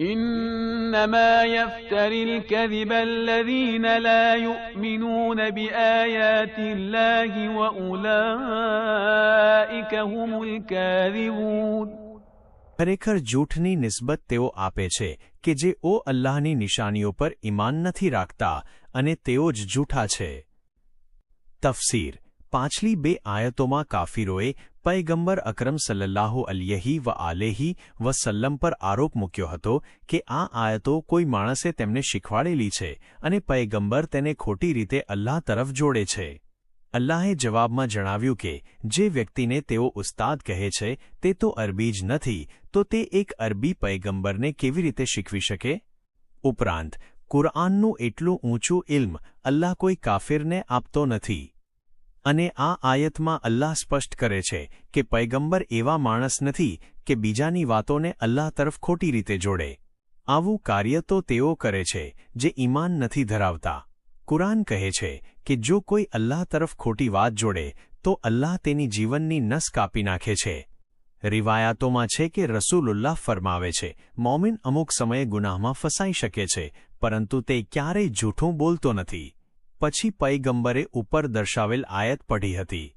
إنما يفتري الكذب الذين لا يؤمنون بآيات الله وأولئك هم الكاذبون. ખરેખર જૂઠની નિસ્બત તેઓ આપે છે કે જે ઓ અલ્લાહની નિશાનીઓ પર ઈમાન નથી રાખતા અને તેઓ જ જૂઠા છે. તફસીર. પાછલી બે આયતોમાં કાફિરોએ પયગંબર અકરમ સલ્લલ્લાહુ અલૈહિ વ આલેહી વસલ્લમ પર આરોપ મૂક્યો હતો કે આ આયતો કોઈ માણસે તેમને શીખવાડેલી છે અને પયગંબર તેને ખોટી રીતે અલ્લાહ તરફ જોડે છે. અલ્લાહે જવાબમાં જણાવ્યું કે જે વ્યક્તિને તેઓ ઉસ્તાદ કહે છે તે તો અરબી જ નથી, તો તે એક અરબી પયગંબરને કેવી રીતે શીખવી શકે? ઉપરાંત કુરઆનનું એટલું ઊંચું ઇલ્મ અલ્લાહ કોઈ કાફિરને આપતો નથી. અને આ આયતમાં અલ્લાહ સ્પષ્ટ કરે છે કે પયગંબર એવા માણસ નથી કે બીજાની વાતોને અલ્લાહ તરફ ખોટી રીતે જોડે. આવું કાર્ય તો તેઓ કરે છે જે ઈમાન નથી ધરાવતા. કુરાન કહે છે કે જો કોઈ અલ્લાહ તરફ ખોટી વાત જોડે તો અલ્લાહ તેની જીવનની નસ કાપી નાખે છે. રિવાયાતોમાં છે કે રસૂલુલ્લાહ ફરમાવે છે, મોમિન અમુક સમયે ગુનાહમાં ફસાઈ શકે છે, પરંતુ તે ક્યારેય જૂઠું બોલતો નથી. પછી પયગંબરે ઉપર દર્શાવેલ આયત પઢી હતી.